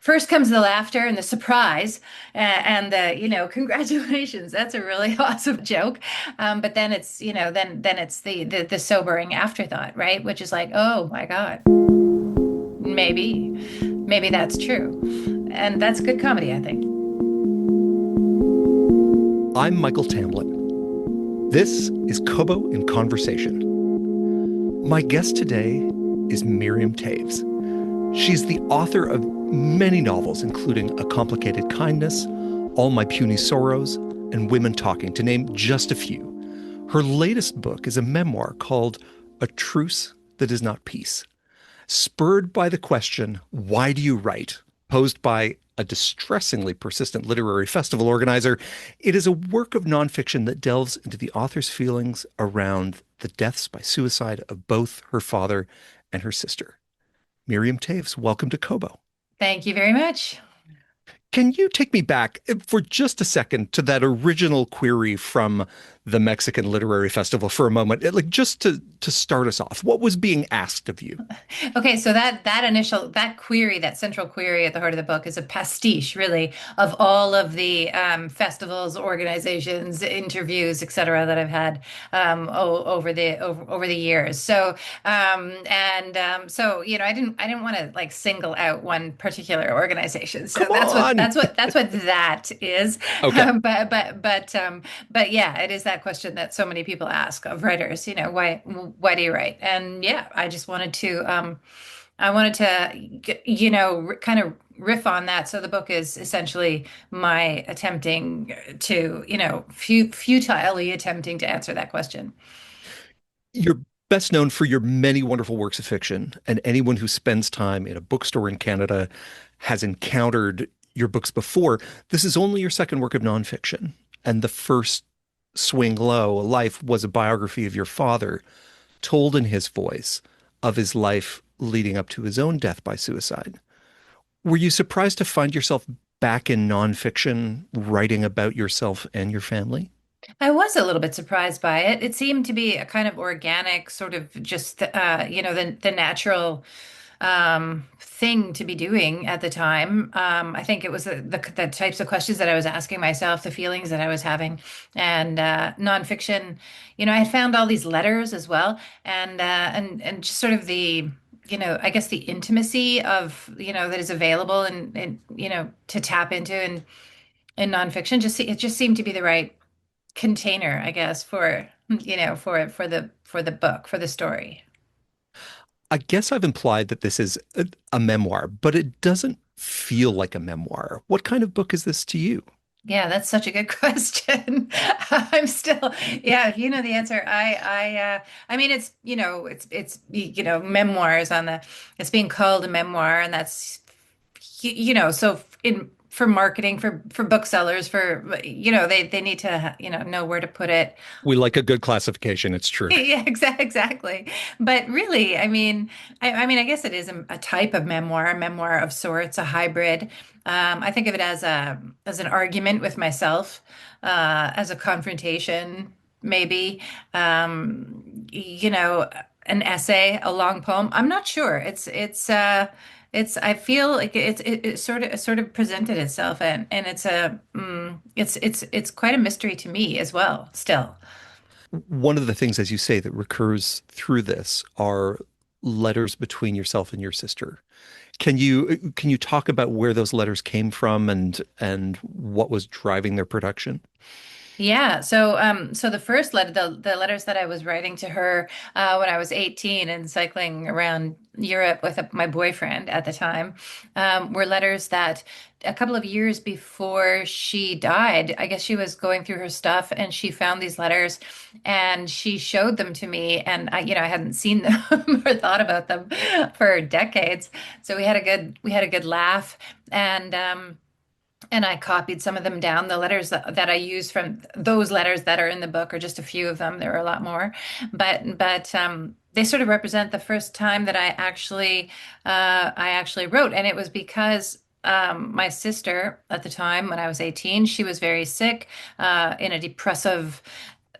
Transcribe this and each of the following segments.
First comes the laughter and the surprise and the, congratulations. That's a really awesome joke. But then it's, then it's the sobering afterthought, right? Which is like, oh my God, maybe that's true. And that's good comedy, I think. I'm Michael Tamlin. This is Kobo in Conversation. My guest today is Miriam Toews. She's the author of many novels, including A Complicated Kindness, All My Puny Sorrows, and Women Talking, to name just a few. Her latest book is a memoir called A Truce That Is Not Peace. Spurred by the question, why do you write? Posed by a distressingly persistent literary festival organizer, it is a work of nonfiction that delves into the author's feelings around the deaths by suicide of both her father and her sister. Miriam Toews, welcome to Kobo. Thank you very much. Can you take me back for just a second to that original query from the Mexican Literary Festival for a moment? Like just to start us off, what was being asked of you? Okay, so that query, that central query at the heart of the book is a pastiche, really, of all of the festivals, organizations, interviews, et cetera, that I've had over the years. I didn't want to like single out one particular organization. So Come on. that's what that is. Okay. But yeah, it is that question that so many people ask of writers. Why do you write? And yeah, I wanted to, kind of riff on that. So the book is essentially my attempting to, futilely attempting to answer that question. You're best known for your many wonderful works of fiction, and anyone who spends time in a bookstore in Canada has encountered your books before. This is only your second work of nonfiction, and the first, Swing Low, A Life, was a biography of your father, told in his voice of his life leading up to his own death by suicide. Were you surprised to find yourself back in nonfiction writing about yourself and your family? I was a little bit surprised by it. It seemed to be a kind of organic, sort of just, the natural thing to be doing at the time. I think it was the types of questions that I was asking myself, the feelings that I was having, and nonfiction. I had found all these letters as well, and just sort of I guess the intimacy of that is available and to tap into in nonfiction. It just seemed to be the right container, I guess, for for the book, for the story. I guess I've implied that this is a memoir, but it doesn't feel like a memoir. What kind of book is this to you? Yeah, that's such a good question. I'm still, yeah, if you know the answer, I mean, memoirs it's being called a memoir, and that's, so in for marketing, for booksellers, they need to, know where to put it. We like a good classification, it's true. Yeah, exactly. But really, I guess it is a type of memoir, a memoir of sorts, a hybrid. I think of it as an argument with myself, as a confrontation, maybe. An essay, a long poem. I'm not sure. I feel like it sort of presented itself, and it's quite a mystery to me as well, still. One of the things, as you say, that recurs through this are letters between yourself and your sister. Can you talk about where those letters came from and what was driving their production? Yeah, so the first letter, the letters that I was writing to her when I was 18 and cycling around Europe with my boyfriend at the time, were letters that a couple of years before she died, I guess she was going through her stuff and she found these letters and she showed them to me, and I hadn't seen them or thought about them for decades. So we had a good laugh, and I copied some of them down. The letters that I use from those letters that are in the book are just a few of them. There are a lot more, but they sort of represent the first time that I actually wrote, and it was because my sister at the time when I was 18, she was very sick, in a depressive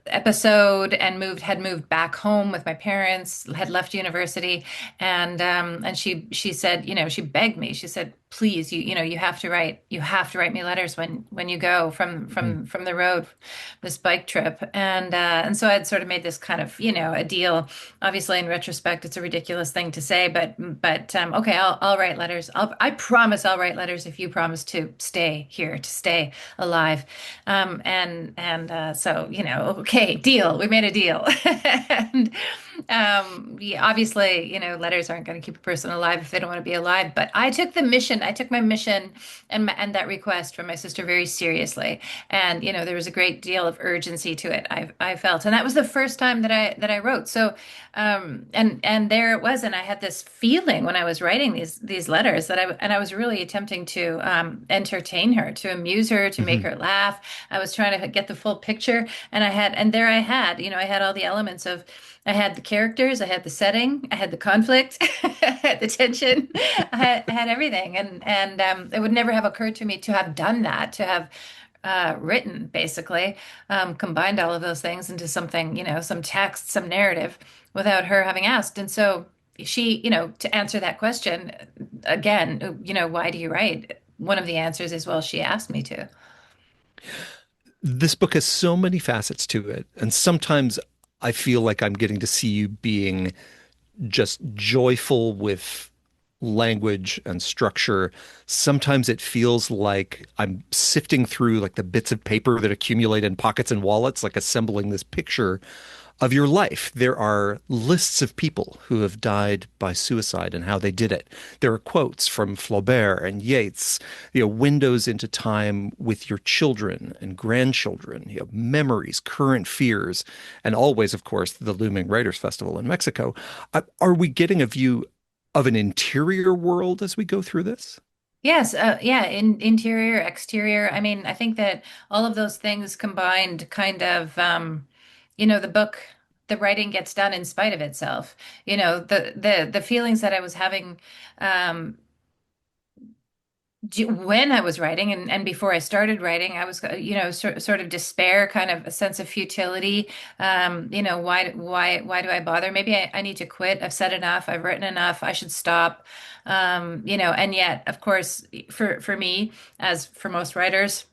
episode, and had moved back home with my parents, had left university, and she said, she begged me. She said, please, you have to write me letters when you go Mhm. from the road, this bike trip. And so I'd sort of made this kind of, a deal. Obviously, in retrospect, it's a ridiculous thing to say, but okay, I'll write letters. I promise I'll write letters if you promise to stay here, to stay alive. And so, okay, deal. We made a deal. And yeah, obviously, letters aren't going to keep a person alive if they don't want to be alive. But I took my mission and that request from my sister very seriously. And, there was a great deal of urgency to it. I felt, and that was the first time that I wrote. So, and there it was, and I had this feeling when I was writing these letters and I was really attempting to entertain her, to amuse her, to make Mhm. her laugh. I was trying to get the full picture, and there I had all the elements of. I had the characters, I had the setting, I had the conflict, I had the tension, I had everything, and it would never have occurred to me to have done that, to have written basically, combined all of those things into something, some text, some narrative, without her having asked. And so she, to answer that question again, why do you write? One of the answers is, well, she asked me to. This book has so many facets to it, and sometimes I feel like I'm getting to see you being just joyful with language and structure. Sometimes it feels like I'm sifting through like the bits of paper that accumulate in pockets and wallets, like assembling this picture of your life. There are lists of people who have died by suicide and how they did it. There are quotes from Flaubert and Yeats, windows into time with your children and grandchildren, memories, current fears, and always, of course, the looming Writers Festival in Mexico. Are we getting a view of an interior world as we go through this? Yes, yeah, interior, exterior. I mean, I think that all of those things combined kind of, the book, the writing gets done in spite of itself. The feelings that I was having um, when I was writing and before I started writing, I was, sort of despair, kind of a sense of futility. Why do I bother? Maybe I need to quit. I've said enough. I've written enough. I should stop. And yet, of course, for me, as for most writers,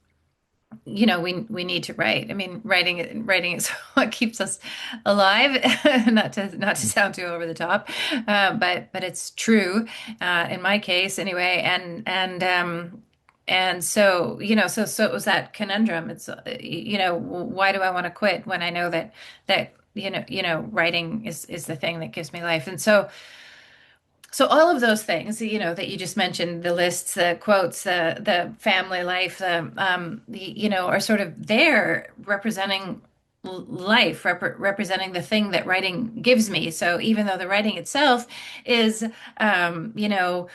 we need to write. I mean, writing is what keeps us alive. Not to sound too over the top, but it's true in my case anyway. And so so it was that conundrum. It's why do I want to quit when I know that writing is the thing that gives me life. And so all of those things, that you just mentioned, the lists, the quotes, the family life, are sort of there representing life, representing the thing that writing gives me. So even though the writing itself is, a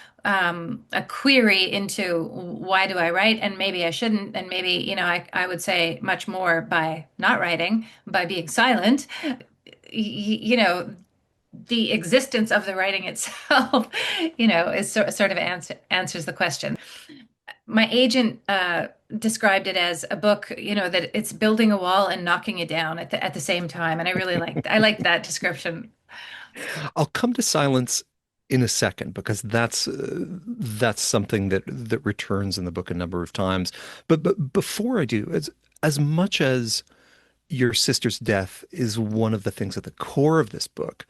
query into why do I write, and maybe I shouldn't, and maybe, I would say much more by not writing, by being silent. You know, the existence of the writing itself, is sort of answers the question. My agent described it as a book, that it's building a wall and knocking it down at the same time, and I liked that description. I'll come to silence in a second because that's something that returns in the book a number of times. But before I do, as much as your sister's death is one of the things at the core of this book,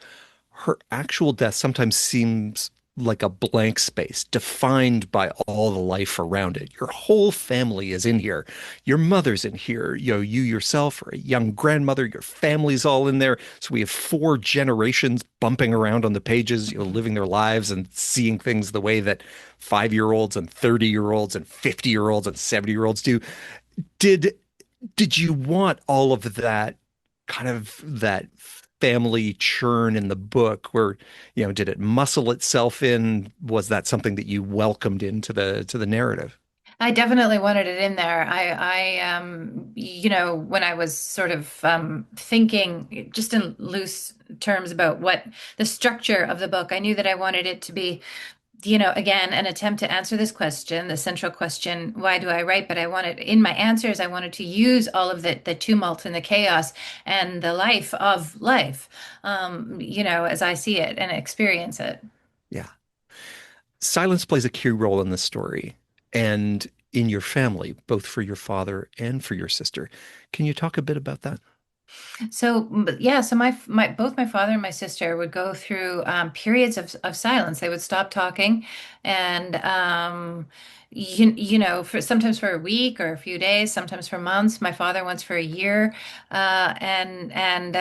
her actual death sometimes seems like a blank space defined by all the life around it. Your whole family is in here. Your mother's in here. You yourself are a young grandmother. Your family's all in there. So we have four generations bumping around on the pages, living their lives and seeing things the way that 5-year-olds and 30-year-olds and 50-year-olds and 70-year-olds do. Did did you want all of that kind of that family churn in the book where, did it muscle itself in? Was that something that you welcomed into the narrative? I definitely wanted it in there. When I was sort of thinking just in loose terms about what the structure of the book, I knew that I wanted it to be, again, an attempt to answer this question, the central question, why do I write? But I wanted, in my answers, I wanted to use all of the tumult and the chaos and the life of life, as I see it and experience it. Yeah. silence plays a key role in this story and in your family, both for your father and for your sister. Can you talk a bit about that? So yeah, so my both my father and my sister would go through periods of silence. They would stop talking, and you know, for sometimes for a week or a few days, sometimes for months. My father once for a year, and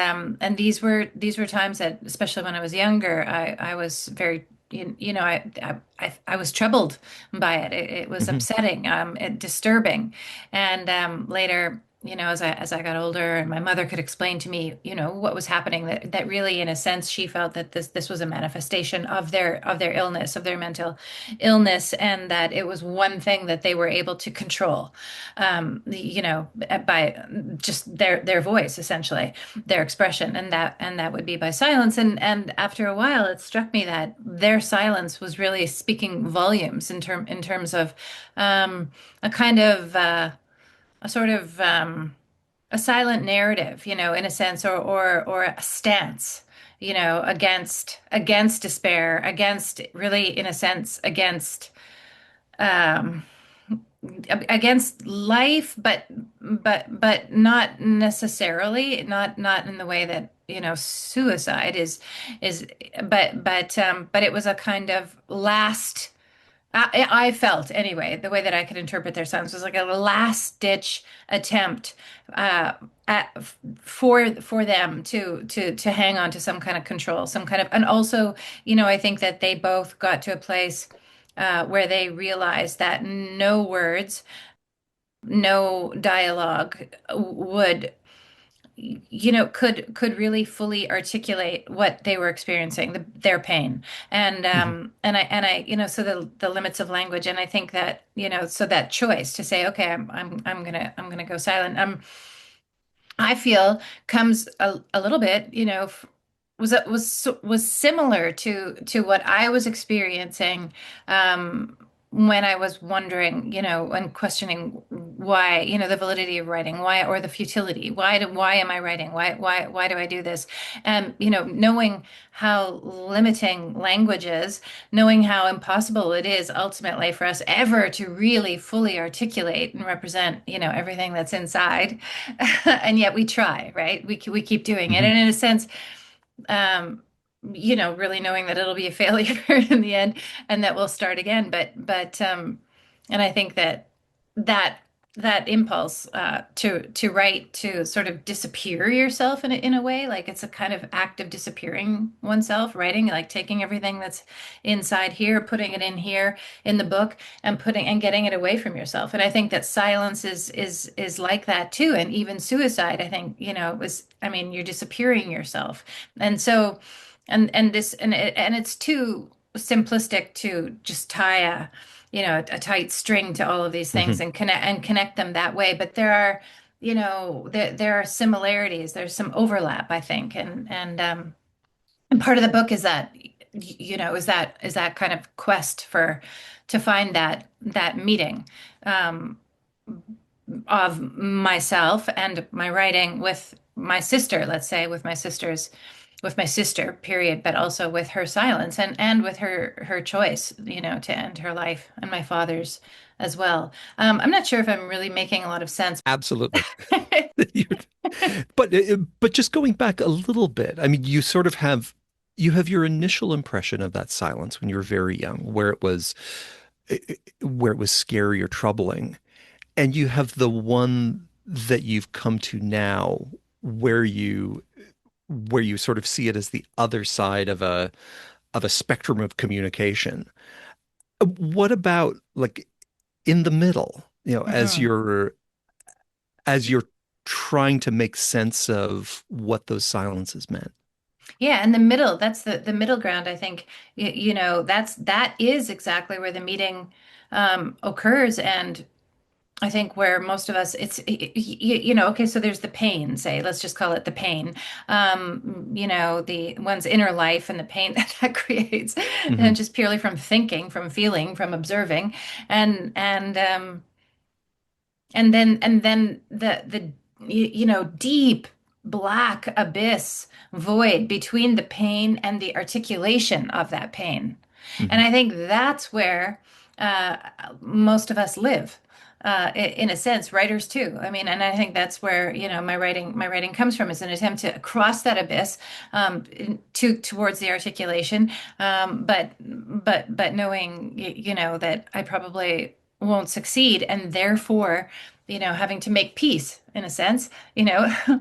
these were times that, especially when I was younger, I was very. You know, I was troubled by it. It was Hmm. upsetting, disturbing, and later, you know, as I got older and my mother could explain to me, you know, what was happening, that really, in a sense, she felt that this was a manifestation of their illness, of their mental illness, and that it was one thing that they were able to control, you know, by just their voice, essentially, their expression, and that would be by silence. And after a while, it struck me that their silence was really speaking volumes in terms of a kind of a sort of a silent narrative, you know, in a sense, or a stance, you know, against despair, against really, in a sense, um, against life, but not necessarily, not in the way that, you know, suicide is, but it was a kind of last. I felt anyway, the way that I could interpret their silence was like a last ditch attempt uh, for them to hang on to some kind of control, some kind of, and also, you know, I think that they both got to a place where they realized that no words, no dialogue would, you know, could really fully articulate what they were experiencing, their pain, Hmm. and I, you know, so the limits of language, and I think that, you know, so that choice to say, okay, I'm gonna go silent. I feel comes a little bit, you know, was similar to what I was experiencing um, when I was wondering, you know, and questioning why, you know, the validity of writing, why, or the futility. Why am I writing? Why do I do this? And, you know, knowing how limiting language is, knowing how impossible it is ultimately for us ever to really fully articulate and represent, you know, everything that's inside. And yet we try, right? We keep doing it. Hmm. And in a sense, um, you know, really knowing that it'll be a failure in the end and that we'll start again. And I think that that that impulse to write, to sort of disappear yourself in a way, like it's a kind of act of disappearing oneself, writing, like taking everything that's inside here, putting it in here in the book, and putting and getting it away from yourself. And I think that silence is like that too. And even suicide, I think, you know, was, I mean, you're disappearing yourself. And so, and it's too simplistic to just tie a, you know, a tight string to all of these things Hmm. and connect them that way. But there are, you know, there are similarities. There's some overlap, I think, and part of the book is that, you know, is that kind of quest for to find that meeting um, of myself and my writing with my sister, let's say, with my sister, period, but also with her silence and with her choice, you know, to end her life, and my father's as well. I'm not sure if I'm really making a lot of sense. Absolutely. But just going back a little bit, I mean, you have your initial impression of that silence when you were very young, where it was scary or troubling, and you have the one that you've come to now, where you sort of see it as the other side of a spectrum of communication. What about like in the middle, you know, Mhm. as you're trying to make sense of what those silences meant? Yeah, and the middle, that's the middle ground, I think. You know, that is exactly where the meeting occurs. And I think where most of us, you know, okay, so there's the pain, say, let's just call it the pain, you know, the one's inner life and the pain that that creates, Hmm. and just purely from thinking, from feeling, from observing, and and um, and then the you know, deep black abyss void between the pain and the articulation of that pain. And Hmm. I think that's where uh, most of us live. In a sense, writers too. I mean, and I think that's where, my writing comes from is an attempt to cross that abyss towards the articulation, but knowing, that I probably won't succeed, and therefore, having to make peace in a sense,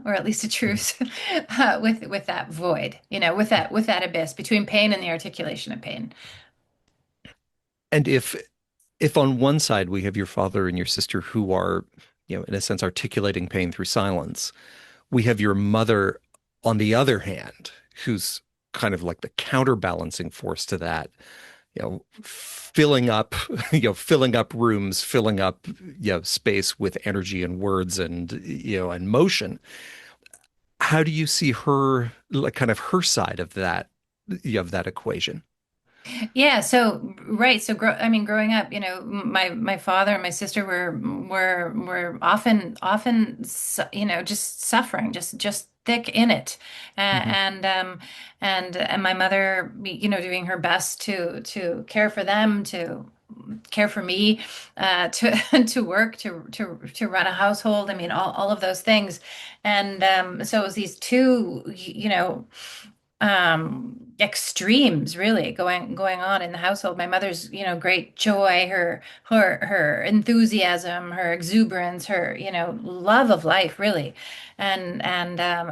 or at least a Hmm. truce with that void, with that abyss between pain and the articulation of pain. And if on one side we have your father and your sister who are, in a sense, articulating pain through silence, we have your mother on the other hand, who's kind of like the counterbalancing force to that, filling up, filling up rooms, filling up, space with energy and words and, and motion. How do you see her, like kind of her side of that, of that equation? Yeah, so right, so I mean, growing up, my father and my sister were often, just suffering, just thick in it, Hmm. and my mother, doing her best to care for them, to care for me, to to work, to run a household. I mean, all of those things, and so it was these two, extremes really going on in the household. My mother's, great joy, her enthusiasm, her exuberance, her, love of life really, and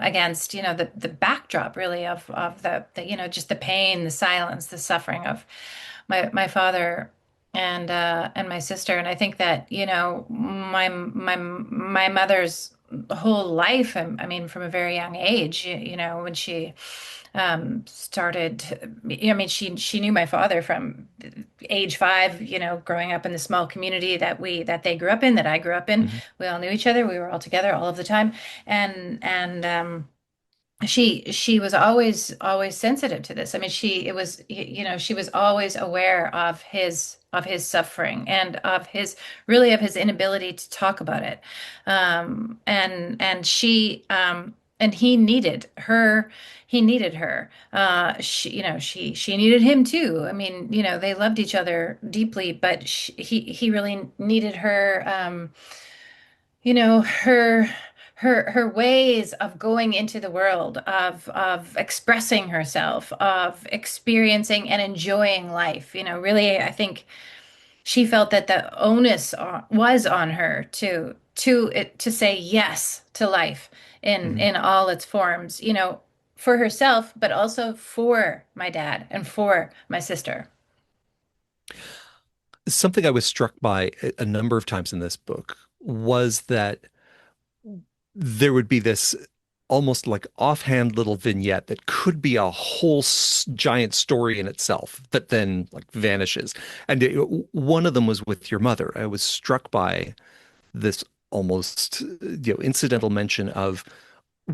against, the backdrop really of the just the pain, the silence, the suffering of my father and my sister. And I think that, my mother's whole life, I mean, from a very young age, when she started, I mean, she knew my father from age 5, growing up in the small community that they grew up in, that I grew up in. Hmm. We all knew each other. We were all together all of the time. And she was always sensitive to this. I mean, she was always aware of his suffering and of his inability to talk about it. And he needed her. She needed him too. I mean, they loved each other deeply, but he really needed her. Her ways of going into the world, of expressing herself, of experiencing and enjoying life. Really, I think she felt that the onus was on her to say yes to life in Hmm. in all its forms, for herself, but also for my dad and for my sister. Something I was struck by a number of times in this book was that there would be this almost like offhand little vignette that could be a whole giant story in itself that then like vanishes. And one of them was with your mother. I was struck by this almost, incidental mention of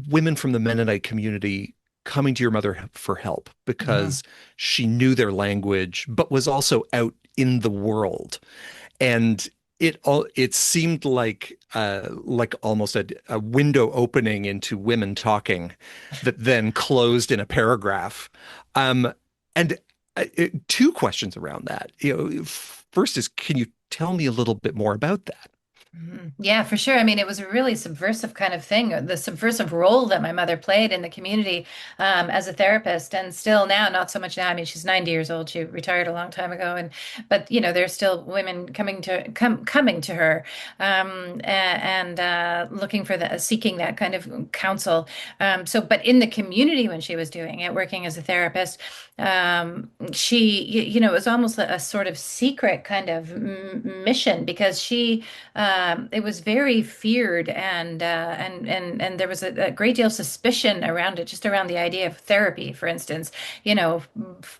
women from the Mennonite community coming to your mother for help Mhm. because she knew their language, but was also out in the world. And it seemed like almost a window opening into women talking that then closed in a paragraph. Um, and two questions around that. First is, can you tell me a little bit more about that? Mhm. Yeah, for sure. I mean, it was a really subversive kind of thing, the subversive role that my mother played in the community as a therapist, and still now, not so much now. I mean, she's 90 years old. She retired a long time ago, but there's still women coming to her, and looking for seeking that kind of counsel. But in the community when she was doing it, working as a therapist, it was almost a sort of secret kind of mission because it was very feared, and there was a great deal of suspicion around it, just around the idea of therapy, for instance,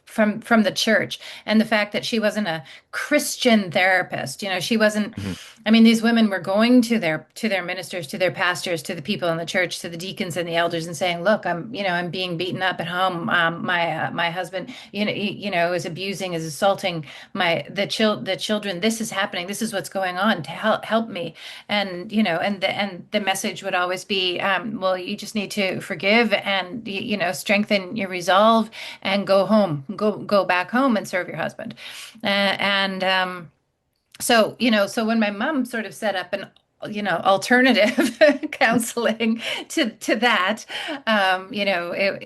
from the church, and the fact that she wasn't a Christian therapist. She wasn't. Mhm. I mean, these women were going to their ministers, to their pastors, to the people in the church, to the deacons and the elders, and saying, "Look, I'm being beaten up at home. My husband, is abusing, is assaulting the children. This is happening. This is what's going on. To help help me. And, and the message would always be, well, you just need to forgive and, strengthen your resolve and go home, go back home and serve your husband. And so, so when my mom sort of set up an, alternative counseling to that,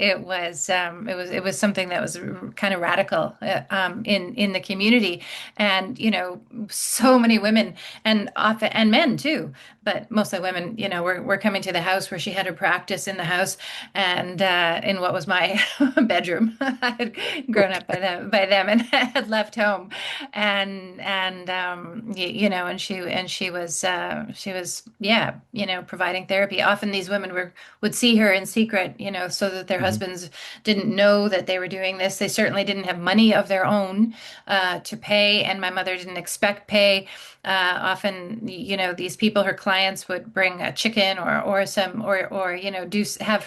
it was something that was kind of radical in the community, and so many women and often and men too, but mostly women, were coming to the house where she had her practice in the house, and in what was my bedroom. I had grown up by them and had left home, and she was yeah, providing therapy. Often these women would see her in secret, so that their Hmm. husbands didn't know that they were doing this. They certainly didn't have money of their own to pay, and my mother didn't expect pay. Often, these people, her clients, would bring a chicken or some or do have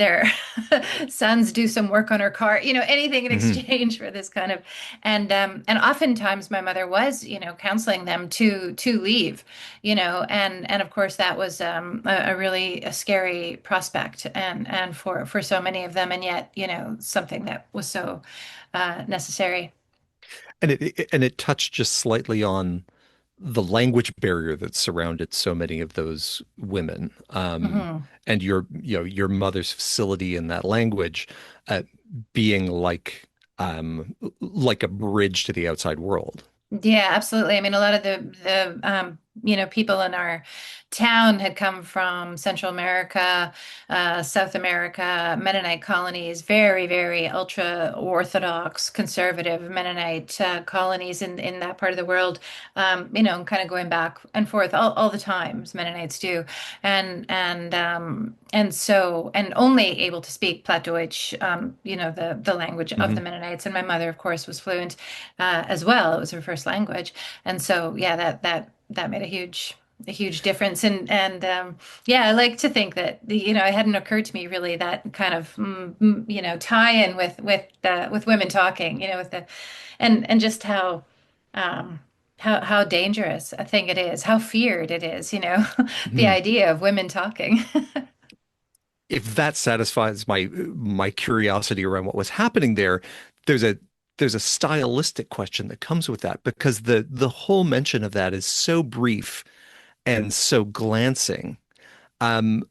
their sons do some work on her car, anything in Hmm. exchange for this kind of, and oftentimes my mother was, counseling them to leave, and of course that was a really a scary prospect, and for so many of them, and yet, something that was so necessary. And it touched just slightly on the language barrier that surrounded so many of those women, Hmm. and your mother's facility in that language, uh, being like a bridge to the outside world. Yeah, absolutely. I mean, a lot of the people in our town had come from Central America, South America, Mennonite colonies, very, very ultra Orthodox, conservative Mennonite colonies in that part of the world. Kind of going back and forth all the time, as Mennonites do, and only able to speak Plattdeutsch, the language of the Hmm. Mennonites. And my mother, of course, was fluent as well. It was her first language, and so yeah, that made a huge difference. And yeah, I like to think that it hadn't occurred to me really that kind of tie-in with women talking, with the and just um, how dangerous a thing it is, how feared it is, the Hmm. idea of women talking. If that satisfies my curiosity around what was happening there, there's a there's a stylistic question that comes with that, because the whole mention of that is so brief and so glancing. Um,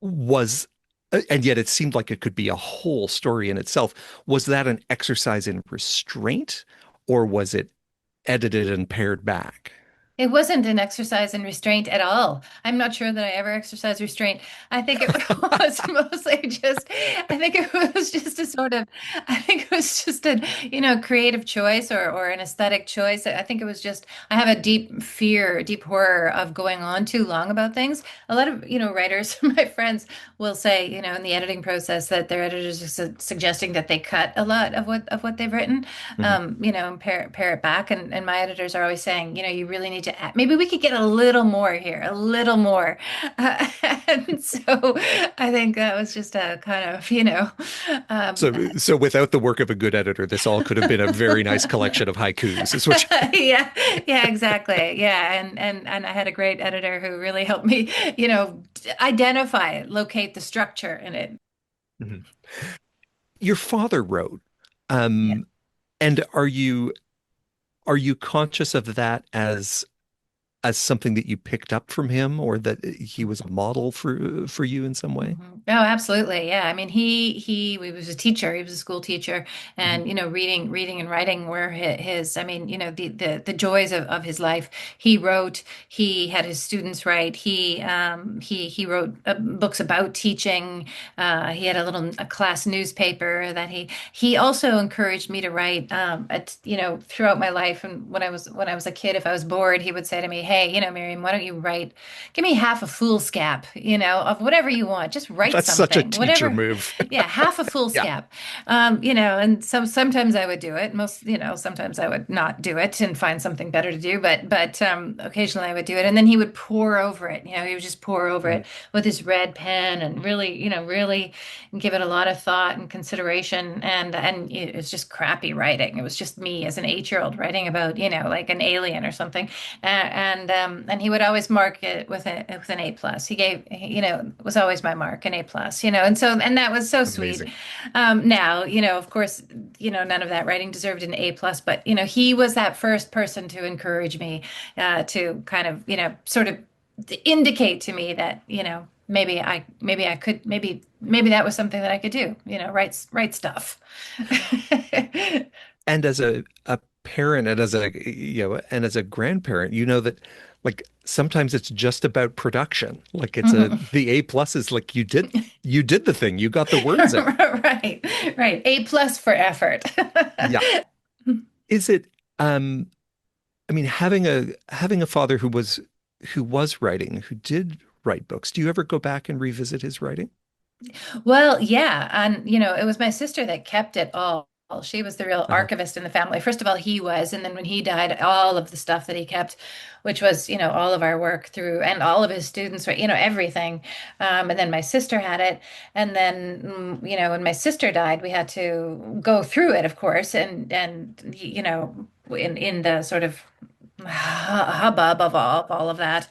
was And yet it seemed like it could be a whole story in itself. Was that an exercise in restraint, or was it edited and pared back? It wasn't an exercise in restraint at all. I'm not sure that I ever exercised restraint. I think it was mostly just, I think it was just a sort of, I think it was just a, creative choice or an aesthetic choice. I think it was just, I have a deep fear, deep horror of going on too long about things. A lot of, writers, my friends will say, in the editing process that their editors are suggesting that they cut a lot of what they've written, Mhm. and pare it back. And my editors are always saying, you really need to add, maybe we could get a little more here, a little more. Uh, and so I think that was just a kind of, um, So without the work of a good editor, this all could have been a very nice collection of haikus, is what yeah, yeah, exactly. Yeah. And I had a great editor who really helped me, identify it, locate the structure in it. Mhm. Your father wrote. Yeah. Um, and are you conscious of that as something that you picked up from him, or that he was a model for you in some way? Mhm. Oh, absolutely. Yeah. I mean, he was a teacher. He was a school teacher, Mhm. and reading and writing were his. I mean, the joys of his life. He wrote. He had his students write. He wrote books about teaching. He had a class newspaper that he also encouraged me to write. Throughout my life, and when I was a kid, if I was bored, he would say to me, "Hey, Miriam, why don't you write? Give me half a foolscap, of whatever you want. Just write That's such a something, teacher whatever. move. Yeah, half a Yeah. foolscap. And sometimes I would do it. Sometimes I would not do it and find something better to do. But occasionally I would do it, and then he would pour over it. He would just pour over Mhm. it with his red pen and really give it a lot of thought and consideration. And it's just crappy writing. It was just me as an 8-year-old writing about like an alien or something, and he would always mark it with an A plus. Was always my mark, an A plus, and that was so sweet. Amazing. Now, of course, none of that writing deserved an A plus, but he was that first person to encourage me to kind of, sort of indicate to me that, maybe I could, maybe that was something that I could do, write stuff. And as a parent and as a and as a grandparent, you know that like sometimes it's just about production. Like it's a Mhm. the A plus is like you did the thing. You got the words out. Right, right. A plus for effort. Yeah. Is it um I mean having a father who was writing, who did write books, do you ever go back and revisit his writing? Well, yeah, and it was my sister that kept it all. She was the real Uh-huh. archivist in the family. First of all, he was, and then when he died, all of the stuff that he kept, which was, all of our work through and all of his students, right, everything. And then my sister had it, and then when my sister died, we had to go through it, of course, and in the sort of hubbub of all of that,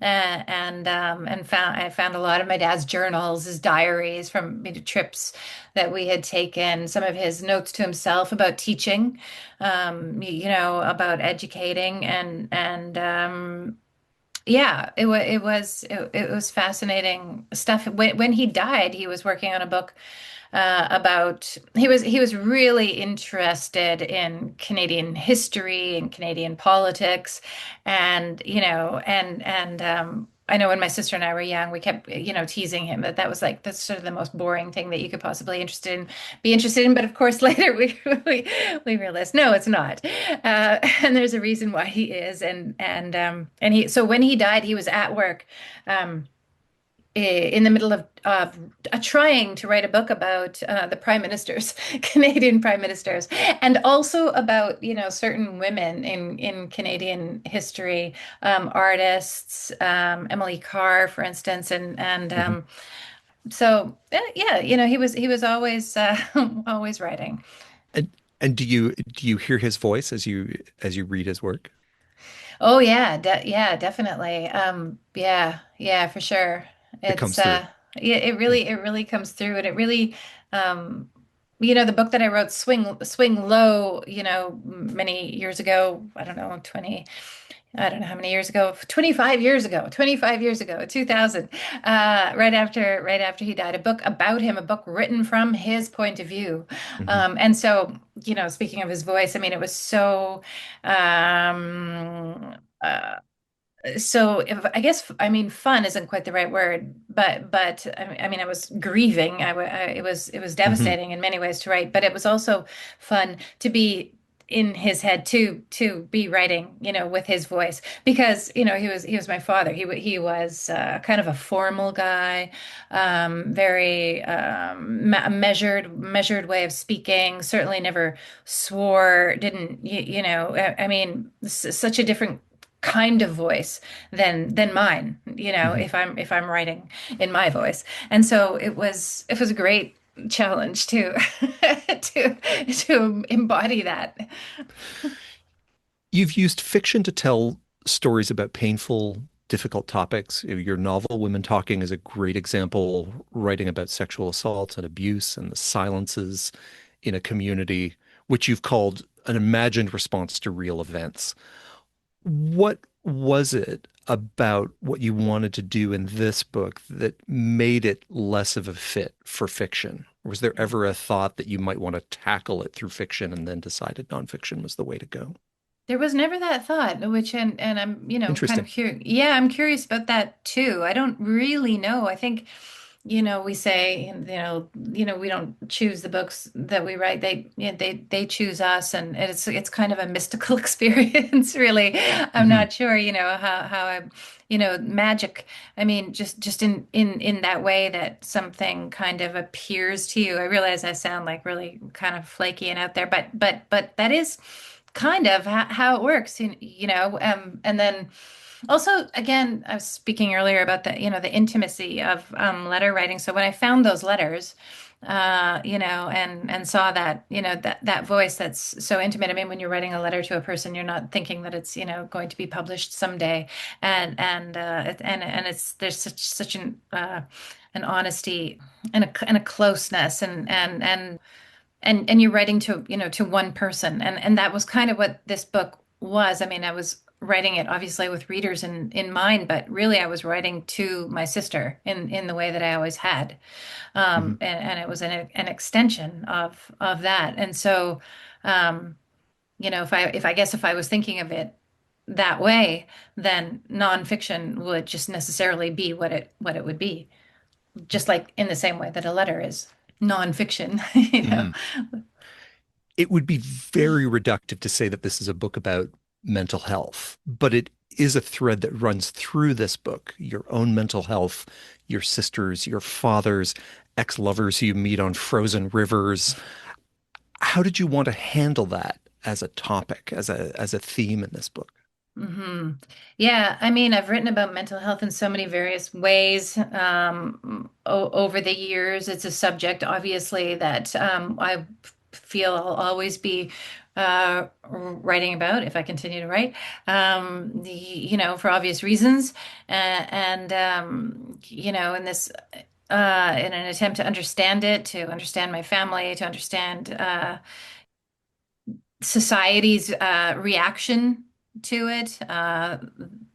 and I found a lot of my dad's journals, his diaries from trips that we had taken, some of his notes to himself about teaching, about educating, and yeah, it was fascinating stuff. When he died, he was working on a book about he was really interested in Canadian history and Canadian politics, and I know when my sister and I were young, we kept teasing him that was like that's sort of the most boring thing that you could possibly be interested in. But of course, later we realized no, it's not, and there's a reason why he is, and he so when he died, he was at work. In the middle of trying to write a book about the prime ministers, Canadian prime ministers, and also about certain women in Canadian history, artists, Emily Carr, for instance, and Mhm. so yeah, he was always always writing. And do you hear his voice as you read his work? Oh yeah, yeah, definitely. Yeah, for sure. It It's comes through. yeah, Yeah. it really comes through, and it really um the book that I wrote, Swing Low, many years ago, I don't know, 20, I don't know how many years ago, 25 years ago, 2000, right after he died, a book about him, a book written from his point of view. Hmm. And so, speaking of his voice, I mean, it was um, uh, so if, I guess I mean fun isn't quite the right word, but I mean I was grieving. It was Hmm. devastating in many ways to write, but it was also fun to be in his head to be writing, with his voice because he was my father. He was kind of a formal guy, very measured way of speaking. Certainly never swore. Didn't I mean such a different kind of voice than mine, Hmm. if I'm writing in my voice. And so it was a great challenge to to embody that. You've used fiction to tell stories about painful, difficult topics. Your novel, Women Talking, is a great example, writing about sexual assault and abuse and the silences in a community, which you've called an imagined response to real events. What was it about what you wanted to do in this book that made it less of a fit for fiction? Or was there ever a thought that you might want to tackle it through fiction and then decided nonfiction was the way to go? There was never that thought, which and I'm, kind of Interesting. curious. Yeah, I'm curious about that too. I don't really know. I think, we say, we don't choose the books that we write. They choose us, and it's kind of a mystical experience, really. I'm Hmm. not sure, how I, magic. I mean, just in that way that something kind of appears to you. I realize I sound like really kind of flaky and out there, but that is kind of how it works, and then Also, again, I was speaking earlier about the intimacy of letter writing. So when I found those letters, and saw that, that voice that's so intimate. I mean, when you're writing a letter to a person, you're not thinking that it's, going to be published someday, and it's there's such an honesty and a closeness and you're writing to one person, and that was kind of what this book was. I mean, I was writing it obviously with readers in mind, but really I was writing to my sister in the way that I always had, Mhm. and it was an extension of that. And so, if I guess if I was thinking of it that way, then nonfiction would just necessarily be what it would be, just like in the same way that a letter is nonfiction, you know. Mhm. It would be very reductive to say that this is a book about mental health, but it is a thread that runs through this book. Your own mental health, your sisters, your father's, ex-lovers who you meet on frozen rivers. How did you want to handle that as a topic, as a theme in this book? hmm Yeah, I mean, I've written about mental health in so many various ways over the years. It's a subject, obviously, that I feel I'll always be writing about if I continue to write, for obvious reasons. In this, in an attempt to understand it, to understand my family, to understand society's reaction to it. I'm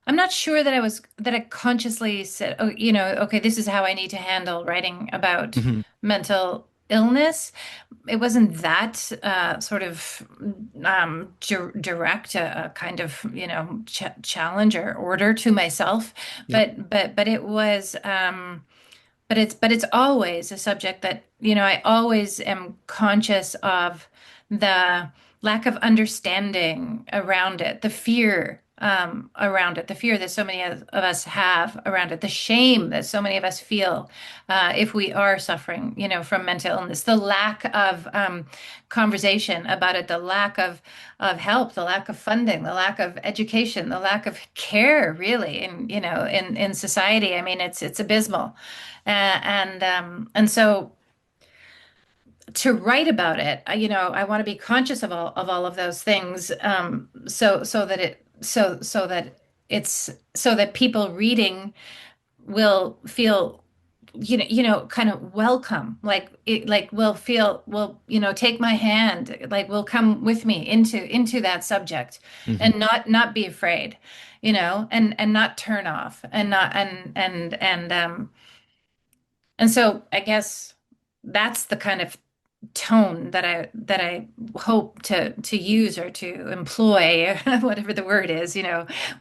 not sure that I consciously said, oh, okay, this is how I need to handle writing about Mhm. mental illness. It wasn't that sort of direct, a kind of, challenge or order to myself, Yep. but it was. But it's always a subject that, I always am conscious of the lack of understanding around it, the fear around it, the fear that so many of us have around it, the shame that so many of us feel if we are suffering, from mental illness, the lack of conversation about it, the lack of help, the lack of funding, the lack of education, the lack of care, really, in society. I mean, it's abysmal. And so to write about it, I want to be conscious of all of those things, so that people reading will feel, kind of welcome, will, take my hand, like will come with me into that subject, Mhm. and not be afraid, and not turn off, and not and so I guess that's the kind of tone that I hope to use or to employ, whatever the word is,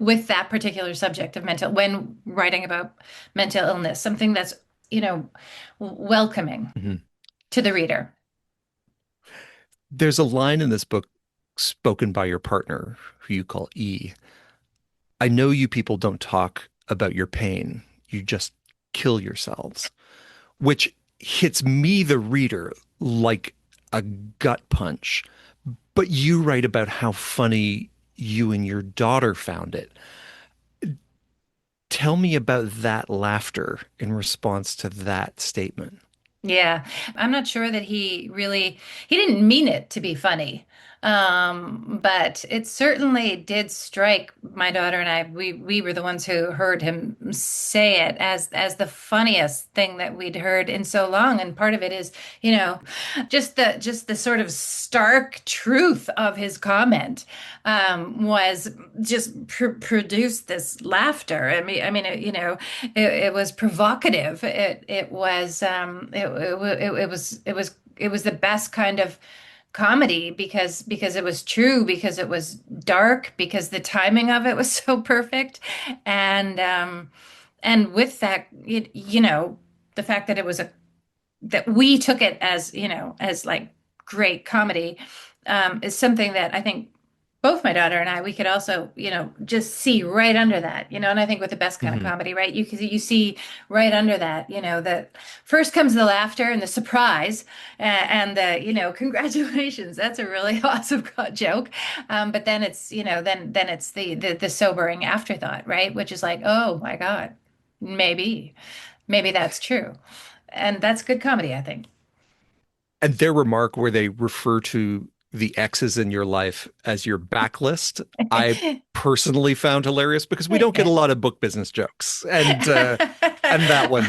with that particular subject of mental when writing about mental illness, something that's, you know, welcoming Mhm. to the reader. There's a line in this book spoken by your partner, who you call E. I know you people don't talk about your pain. You just kill yourselves, which hits me, the reader, like a gut punch. But you write about how funny you and your daughter found it. Tell me about that laughter in response to that statement. Yeah, I'm not sure that he didn't mean it to be funny. But it certainly did strike my daughter and I. We were the ones who heard him say it as the funniest thing that we'd heard in so long. And part of it is, just the sort of stark truth of his comment was just produced this laughter. I mean, it was provocative. It was the best kind of comedy because it was true, because it was dark, because the timing of it was so perfect, and with that, the fact that that we took it as, as like great comedy, is something that I think both my daughter and I, we could also, just see right under that, and I think with the best kind of Hmm. comedy, right? You see right under that, that first comes the laughter and the surprise and the, congratulations. That's a really awesome joke. But then it's, then it's the sobering afterthought, right? Which is like, oh my God, maybe that's true. And that's good comedy, I think. And their remark where they refer to the exes in your life as your backlist, I personally found hilarious because we don't get a lot of book business jokes. And that one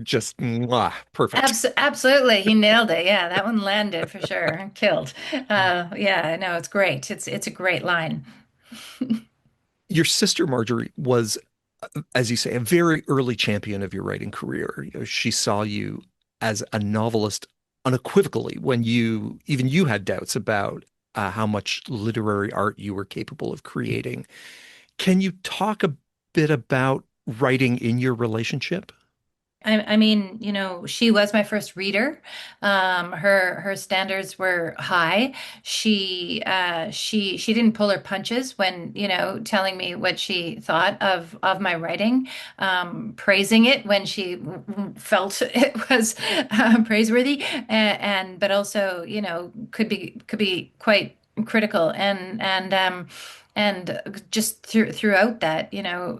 just mwah, perfect. Absolutely, he nailed it. Yeah, that one landed for sure. Killed. Yeah, no, it's great. It's a great line. Your sister Marjorie was, as you say, a very early champion of your writing career. You know, she saw you as a novelist unequivocally when you had doubts about how much literary art you were capable of creating. Can you talk a bit about writing in your relationship? I mean, she was my first reader. Her standards were high. She didn't pull her punches when, telling me what she thought of my writing, praising it when she felt it was praiseworthy, and but also, could be quite critical and just throughout that,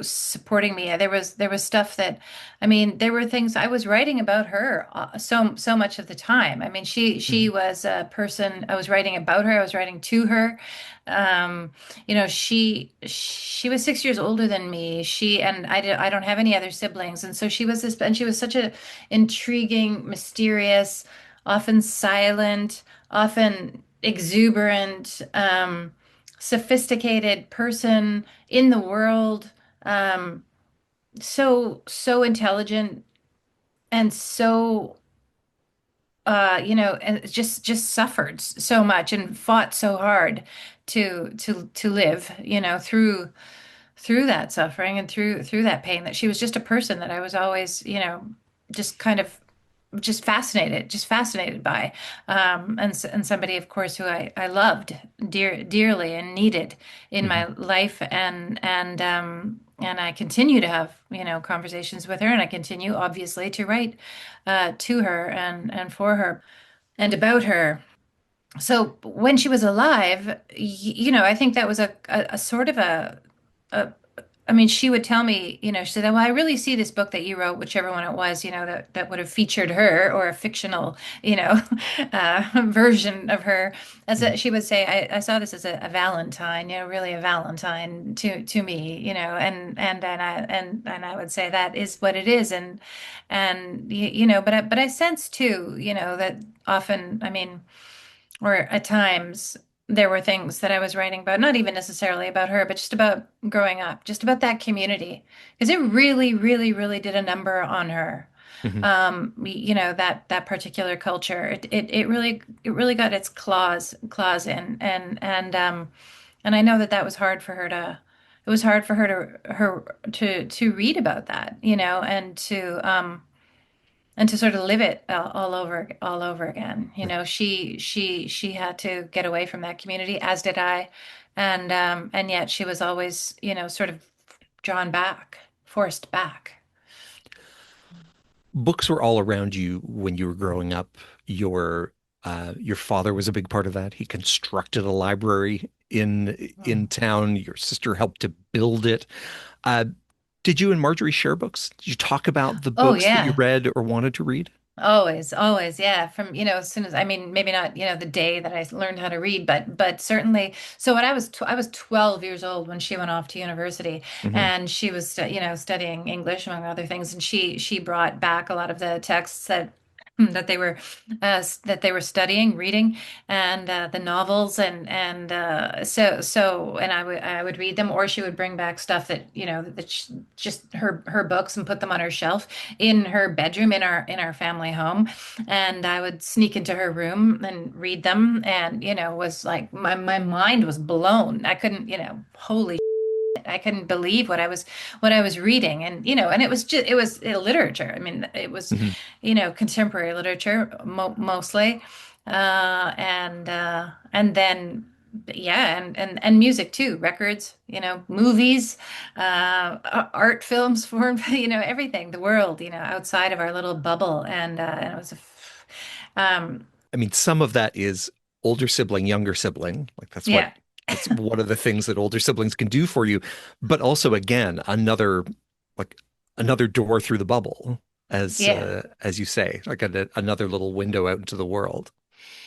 supporting me. There was stuff that, I mean, there were things I was writing about her so much of the time. I mean, she Mhm. was a person I was writing about her. I was writing to her. Um, she was 6 years older than me. I don't have any other siblings, and so she was such a intriguing, mysterious, often silent, often exuberant, sophisticated person in the world. Um, so intelligent and so and just suffered so much and fought so hard to live, through that suffering and through that pain, that she was just a person that I was always, just kind of just fascinated by, and somebody, of course, who I loved dearly and needed in Mhm. my life, and I continue to have, conversations with her, and I continue obviously to write to her and for her and about her. So when she was alive, I think that was a sort of a I mean, she would tell me, she said, "Well, I really see this book that you wrote, whichever one it was, that would have featured her, or a fictional, version of her." Mhm. She would say, "I saw this as a Valentine, really a Valentine to me, and I would say that is what it is, but I sense too, that often, I mean, or at times there were things that I was writing about, not even necessarily about her, but just about growing up, just about that community, because it really, really, really did a number on her. Mhm. That particular culture, it really got its claws in, and I know that was hard for her to. It was hard for her to read about that, and to sort of live it all over again. She had to get away from that community, as did I, and yet she was always, sort of drawn back, forced back. Books were all around you when you were growing up. Your father was a big part of that. He constructed a library in town. Your sister helped to build it. Uh, did you and Marjorie share books? Did you talk about the Oh books that you yeah. read or wanted to read? Always, always, yeah. From, as soon as, I mean, maybe not, the day that I learned how to read, but certainly. So when I was 12 years old when she went off to university, Hmm. and she was, studying English among other things, and she brought back a lot of the texts that they were studying, reading, and the novels, and I would read them, or she would bring back stuff just her books, and put them on her shelf in her bedroom in our family home, and I would sneak into her room and read them, and was like, my mind was blown. I couldn't, holy shit, I couldn't believe what I was reading, and it was literature. I mean, it was, Hmm. contemporary literature, mostly, and then yeah, and music too, records, movies, art films, form, everything, the world, outside of our little bubble, and it was um, I mean, some of that is older sibling, younger sibling. Like yeah, that's one of the things that older siblings can do for you. But also, again, like another door through the bubble, yeah. as you say, like another little window out into the world.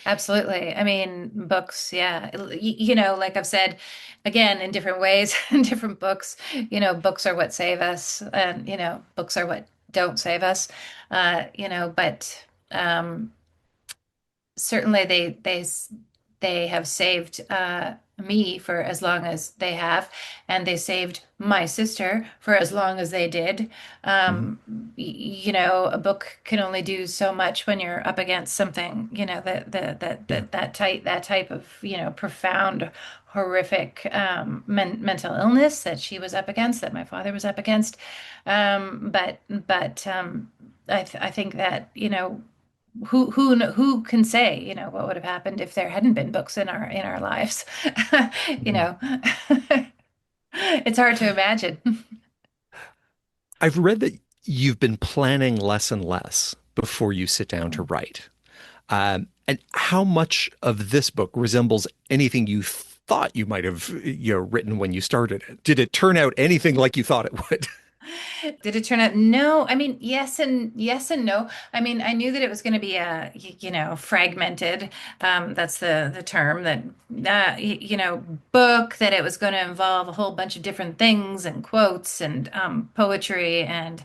Absolutely. I mean, books, yeah. Like I've said again in different ways, in different books, books are what save us, and, books are what don't save us. But certainly they have saved me for as long as they have, and they saved my sister for as long as they did. Mhm. A book can only do so much when you're up against something, Yeah. that type of, profound, horrific mental illness that she was up against, that my father was up against. But I think that, who can say, what would have happened if there hadn't been books in our lives? You Mhm. know, it's hard to imagine. I've read that you've been planning less and less before you sit down to write. And how much of this book resembles anything you thought you might have, written when you started it? Did it turn out anything like you thought it would? Did it turn out? No. I mean, yes and no. I mean, I knew that it was going to be fragmented. That's the term that book, that it was going to involve a whole bunch of different things and quotes and poetry and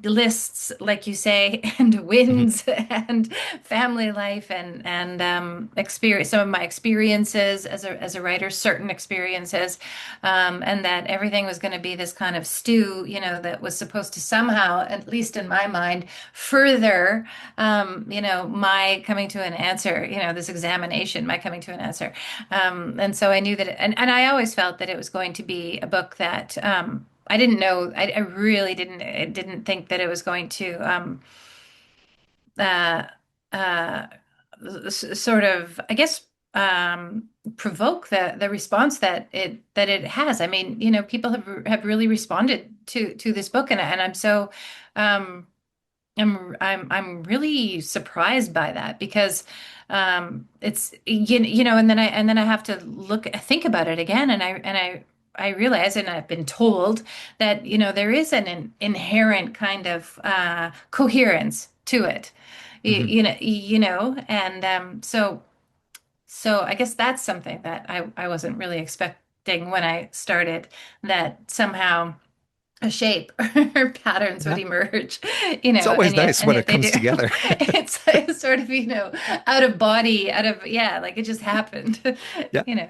lists, like you say, and Mhm. wins and family life and experience, some of my experiences as a writer, certain experiences, and that everything was going to be this kind of stew, that was supposed to somehow, at least in my mind, further, my coming to an answer, this examination, my coming to an answer. And so I knew that, and I always felt that it was going to be a book that, I didn't know, I really didn't think that it was going to, uh, uh, sort of, I guess, provoke the response that it has. I mean, people have really responded to this book, and I'm so um, I'm really surprised by that because it's and then I have to think about it again, and I realize, and I've been told that there is an inherent kind of coherence to it, Mhm. and so I guess that's something that I wasn't really expecting when I started, that somehow a shape or patterns would Yeah. emerge, It's and always yet nice and when it yet they comes do. together. It's sort of, out of body, yeah, like it just happened, Yeah. you know.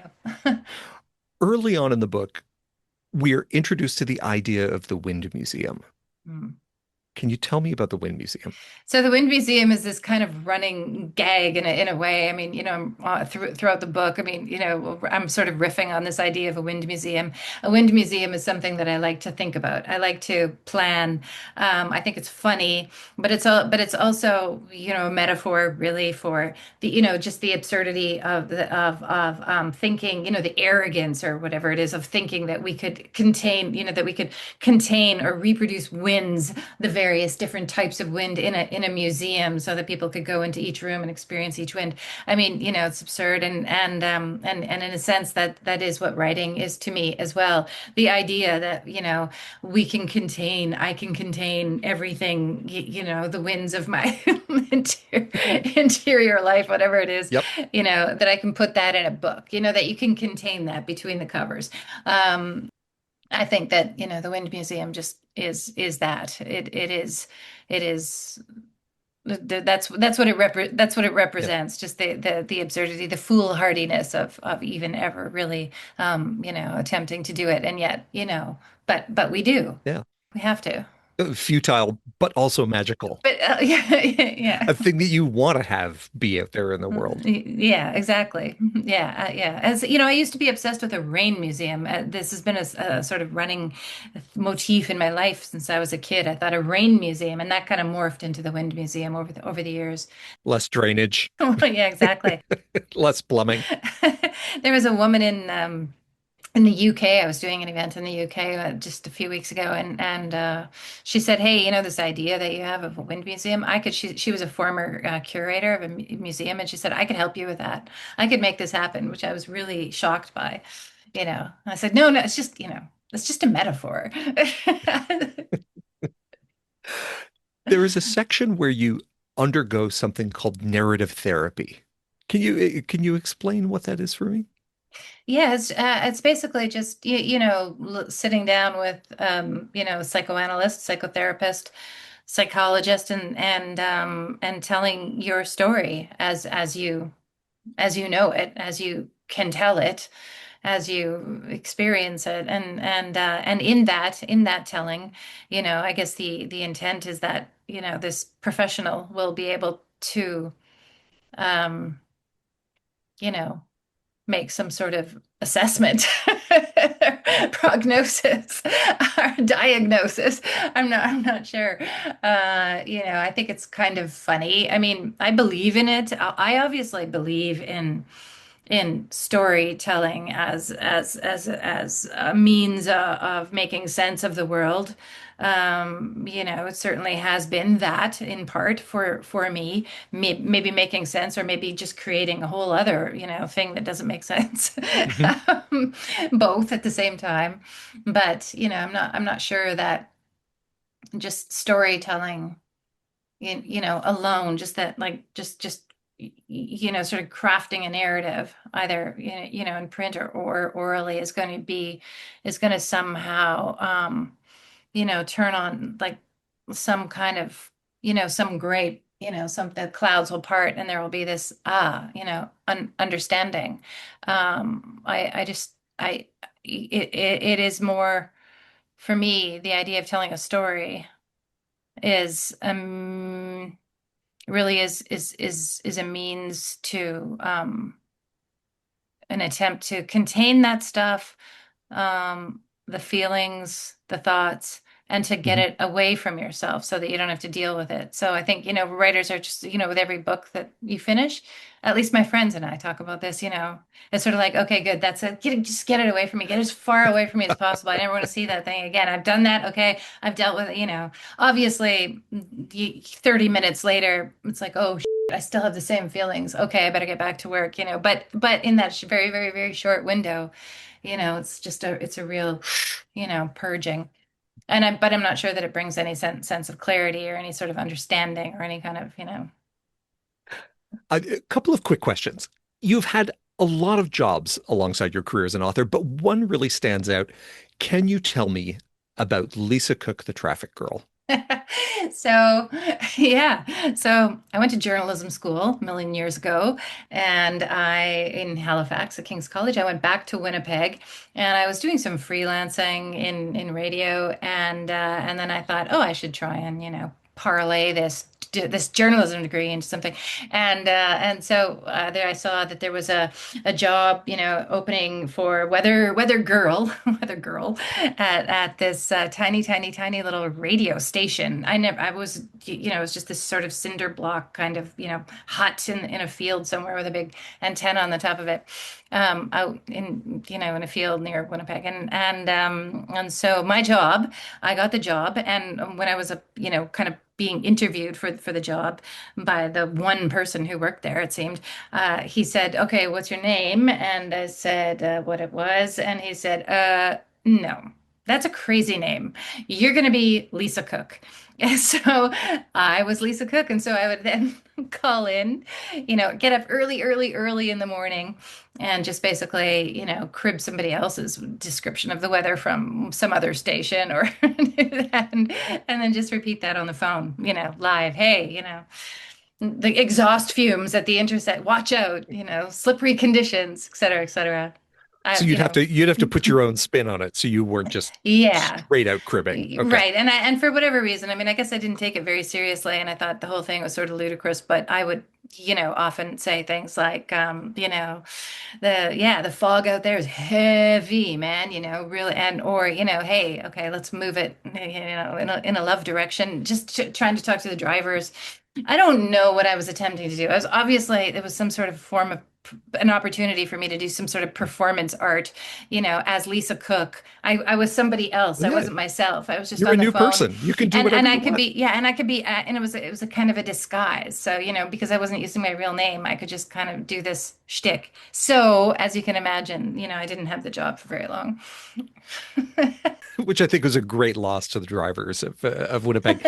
Early on in the book, we're introduced to the idea of the Wind Museum. Mm. Can you tell me about the Wind Museum? So the Wind Museum is this kind of running gag in a way. I mean, throughout the book, I mean, I'm sort of riffing on this idea of a wind museum. A wind museum is something that I like to think about. I like to plan. I think it's funny, but it's also, a metaphor really for the, just the absurdity of thinking, the arrogance or whatever it is of thinking that we could contain, that we could contain or reproduce winds, the various different types of wind in a museum, so that people could go into each room and experience each wind. I mean, it's absurd, and in a sense that is what writing is to me as well. The idea that, I can contain everything, the winds of my interior life, whatever it is, Yep. that I can put that in a book, that you can contain that between the covers. I think that, the Wind Museum just is that. It is that's what that's what it Yeah. represents, just the absurdity, the foolhardiness of even ever really attempting to do it. And yet, but we do. Yeah. We have to. Futile, but also magical. But yeah, yeah. A thing that you want to have be out there in the world. Yeah, exactly. Yeah, yeah. As you know, I used to be obsessed with a rain museum. This has been a sort of running motif in my life since I was a kid. I thought a rain museum, and that kind of morphed into the wind museum over the years. Less drainage, Yeah, exactly. less plumbing. There was a woman in the UK. I was doing an event in the UK just a few weeks ago, and she said, "Hey, you know this idea that you have of a wind museum? I could." She was a former curator of a museum, and she said, "I could help you with that. I could make this happen," which I was really shocked by. I said, "No, no, it's just it's just a metaphor." There is a section where you undergo something called narrative therapy. Can you explain what that is for me? Yeah, it's basically just sitting down with a psychoanalyst, psychotherapist, psychologist, and telling your story as you know it, as you can tell it, as you experience it, and in that telling, I guess the intent is that this professional will be able to um, you know make some sort of assessment, prognosis, or diagnosis. I'm not sure. I think it's kind of funny. I mean, I believe in it. I obviously believe in storytelling as a means of making sense of the world. It certainly has been that in part for me, maybe making sense or maybe just creating a whole other, thing that doesn't make sense. Hmm. Um, Both at the same time. But, I'm not sure that just storytelling alone, just that, like, sort of crafting a narrative, either, in print or orally, is going to somehow, turn on, like, some kind of, some great, some the clouds will part and there will be this, understanding. I just, it is more, for me, the idea of telling a story is, really is a means to, an attempt to contain that stuff, the feelings, the thoughts, and to get Hmm. it away from yourself so that you don't have to deal with it. So I think, writers are just, with every book that you finish, at least my friends and I talk about this, it's sort of like, okay, good, that's it. Just get it away from me. Get as far away from me as possible. I never want to see that thing again. I've done that. Okay. I've dealt with it. Obviously, 30 minutes later, it's like, oh, I still have the same feelings. Okay, I better get back to work, but in that very, very, very short window, it's a real, purging. But I'm not sure that it brings any sense of clarity or any sort of understanding or any kind of. A couple of quick questions. You've had a lot of jobs alongside your career as an author, but one really stands out. Can you tell me about Lisa Cook, the traffic girl? So, yeah. So I went to journalism school a million years ago, and in Halifax at King's College. I went back to Winnipeg, and I was doing some freelancing in radio, and then I thought, oh, I should try and parlay this journalism degree into something, and so there I saw that there was a job, opening for weather girl, weather girl at this tiny, tiny, tiny little radio station. I was, it was just this sort of cinder block kind of, hut in a field somewhere with a big antenna on the top of it, out in a field near Winnipeg. And so I got the job. And when I was kind of being interviewed for the job by the one person who worked there, it seemed, he said, "Okay, what's your name?" And I said what it was. And he said, "No, that's a crazy name. You're going to be Lisa Cook." And so I was Lisa Cook. And so I would then call in, get up early, early, early in the morning and just basically, crib somebody else's description of the weather from some other station or and then just repeat that on the phone, live. Hey, the exhaust fumes at the intersect, watch out, slippery conditions, et cetera, et cetera. So I, you know, you'd have to put your own spin on it, so you weren't just yeah. straight out cribbing. Okay. Right. And for whatever reason, I mean, I guess I didn't take it very seriously and I thought the whole thing was sort of ludicrous, but I would, often say things like, the fog out there is heavy, man, really, and or, hey, okay, let's move it, in a love direction, just trying to talk to the drivers. I don't know what I was attempting to do. I was obviously it was some sort of form of an opportunity for me to do some sort of performance art, as Lisa Cook. I was somebody else. I Yeah, wasn't myself. I was just you're a on the new phone, person. You can do and whatever I you could want. be, yeah, and I could be, and it was a kind of a disguise. So because I wasn't using my real name, I could just kind of do this shtick. So as you can imagine, I didn't have the job for very long. Which I think was a great loss to the drivers of Winnipeg.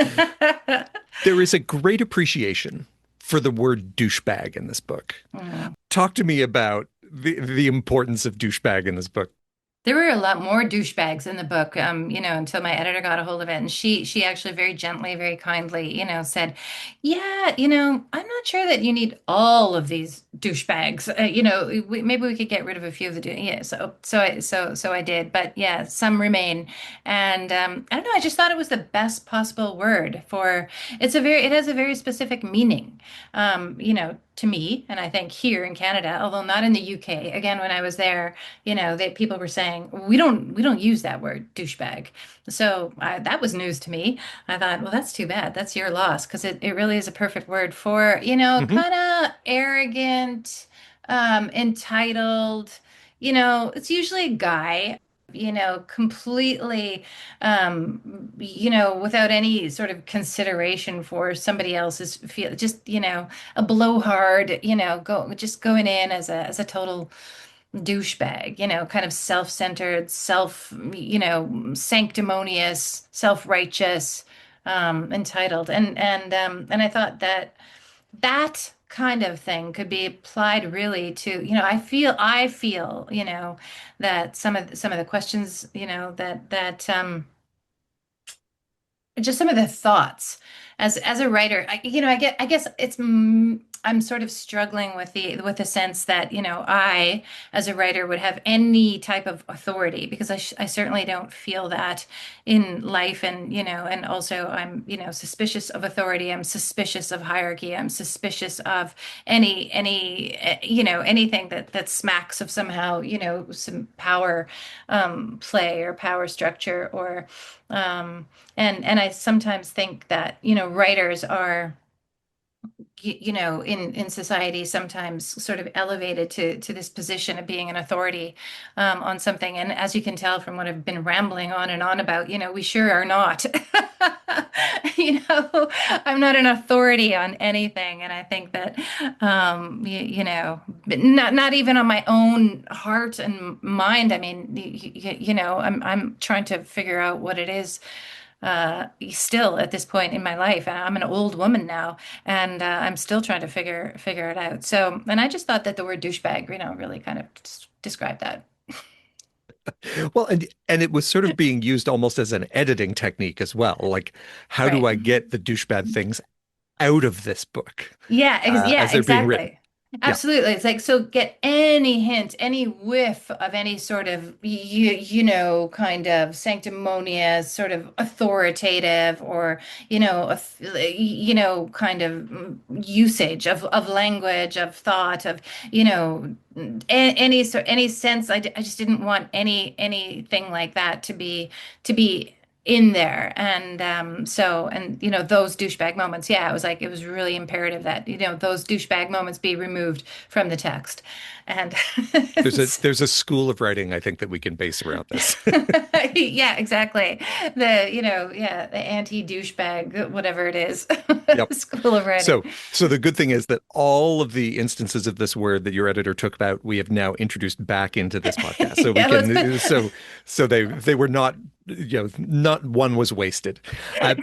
There is a great appreciation for the word douchebag in this book. Mm. Talk to me about the importance of douchebag in this book. There were a lot more douchebags in the book, until my editor got a hold of it, and she actually very gently, very kindly, said, "Yeah, I'm not sure that you need all of these douchebags. Maybe we could get rid of a few of the yeah." So I did, but yeah, some remain, and I don't know. I just thought it was the best possible word for it has a very specific meaning, to me, and I think here in Canada, although not in the UK. Again, when I was there, people were saying we don't use that word douchebag. So that was news to me. I thought, well, that's too bad. That's your loss because it really is a perfect word for Hmm. kind of arrogant, entitled. It's usually a guy. Completely, without any sort of consideration for somebody else's feel, just, a blowhard, just going in as a total douchebag, kind of self-centered, sanctimonious, self-righteous, entitled. And I thought that kind of thing could be applied really to, I feel, that some of the questions, just some of the thoughts as a writer. I guess I'm sort of struggling with the sense that I as a writer would have any type of authority because I certainly don't feel that in life, and also I'm suspicious of authority. I'm suspicious of hierarchy. I'm suspicious of anything that smacks of somehow some power, play or power structure, or um, and I sometimes think that, writers are, in society sometimes sort of elevated to this position of being an authority, on something. And as you can tell from what I've been rambling on and on about, we sure are not. I'm not an authority on anything. And I think that, but not even on my own heart and mind. I mean, I'm trying to figure out what it is, still at this point in my life. And I'm an old woman now, and I'm still trying to figure it out. So, and I just thought that the word douchebag, really kind of described that. Well, and it was sort of being used almost as an editing technique as well. Like, how do Right. I get the douchebag things out of this book Yeah, as they're being written? exactly. Yeah. Absolutely. It's like, so get any hint, any whiff of any sort of, kind of sanctimonious, sort of authoritative, or, kind of, usage of language, of thought, of, any sense. I just didn't want anything like that to be in there. And and those douchebag moments, yeah, it was really imperative that those douchebag moments be removed from the text. And There's a school of writing I think that we can base around this. yeah, exactly. Yeah, the anti-douchebag, whatever it is. Yep. School of writing. So the good thing is that all of the instances of this word that your editor took out, we have now introduced back into this podcast. So we Yeah, let's put. can so they were not, not one was wasted. Uh,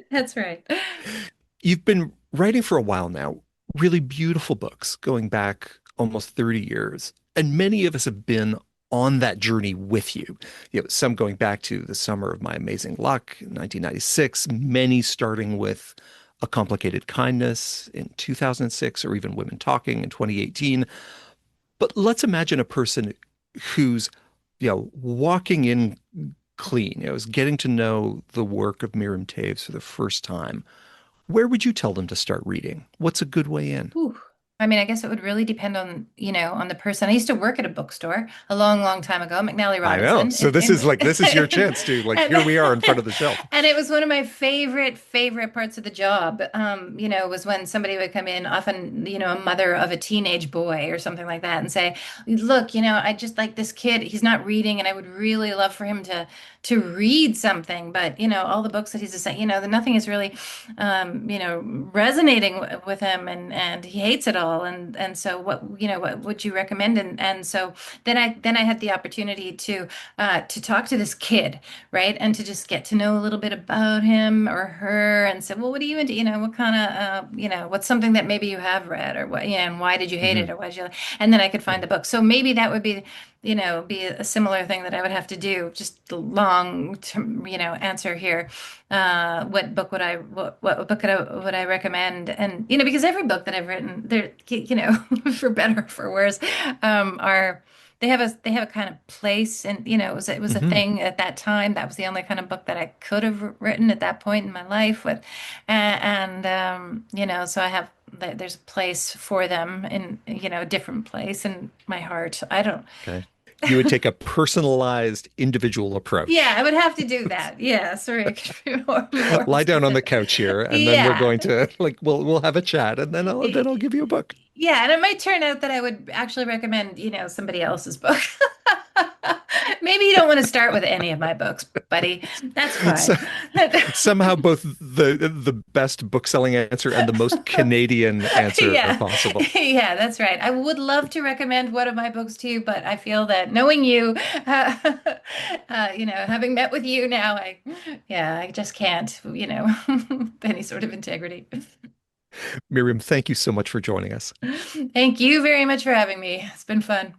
That's right. you've been writing for a while now, really beautiful books going back almost 30 years. And many of us have been on that journey with you. Some going back to The Summer of My Amazing Luck in 1996, many starting with A Complicated Kindness in 2006, or even Women Talking in 2018. But let's imagine a person who's, walking in clean, is getting to know the work of Miriam Toews for the first time, where would you tell them to start reading? What's a good way in? Ooh. I mean, I guess it would really depend on, on the person. I used to work at a bookstore a long, long time ago, McNally I know. Robinson, So this is your chance to and here we are in front of the shelf. and it was one of my favorite parts of the job. Was when somebody would come in, often, a mother of a teenage boy or something like that, and say, "Look, I just like this kid. He's not reading, and I would really love for him to read something, but all the books that he's just saying, nothing is really, resonating with him, and he hates it all, and so what would you recommend?" And so then I had the opportunity to talk to this kid, right, and to just get to know a little bit about him or her, and say, well, what do you into? What kind of what's something that maybe you have read, or what, and why did you hate it, Hmm. or why did you? And then I could Yeah. find the book. So maybe that would be a similar thing that I would have to do. Just the long term, answer here. What book what book would I recommend? And because every book that I've written, they're for better or for worse, are they have a kind of place, and it was a Hmm. thing at that time. That was the only kind of book that I could have written at that point in my life with, so I have there's a place for them in a different place in my heart. I don't. Okay. You would take a personalized individual Yeah, approach. I would have to do that. Yeah, sorry, I could be more Lie down on the specific. couch here, and then we're Yeah. going to we'll have a chat, and then I'll give you a book. Yeah, and it might turn out that I would actually recommend, somebody else's book. Maybe you don't want to start with any of my books, buddy. That's So fine. somehow both the best book selling answer and the most Canadian answer are Yeah. possible. Yeah, that's right. I would love to recommend one of my books to you, but I feel that knowing you, having met with you now, I just can't, with any sort of integrity. Miriam, thank you so much for joining us. Thank you very much for having me. It's been fun.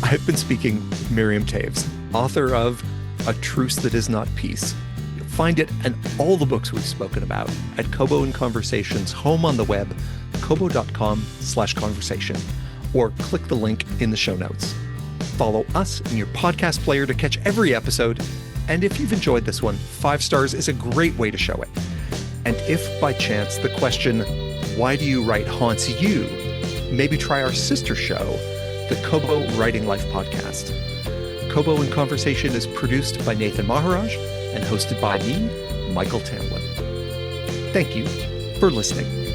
I've been speaking with Miriam Toews, author of A Truce That Is Not Peace. You'll find it and all the books we've spoken about at Kobo and Conversations home on the web, kobo.com/conversation, or click the link in the show notes. Follow us in your podcast player to catch every episode. And if you've enjoyed this one, 5 stars is a great way to show it. And if by chance the question, why do you write, haunts you, maybe try our sister show, the Kobo Writing Life podcast. Kobo in Conversation is produced by Nathan Maharaj and hosted by me, Michael Tamlin. Thank you for listening.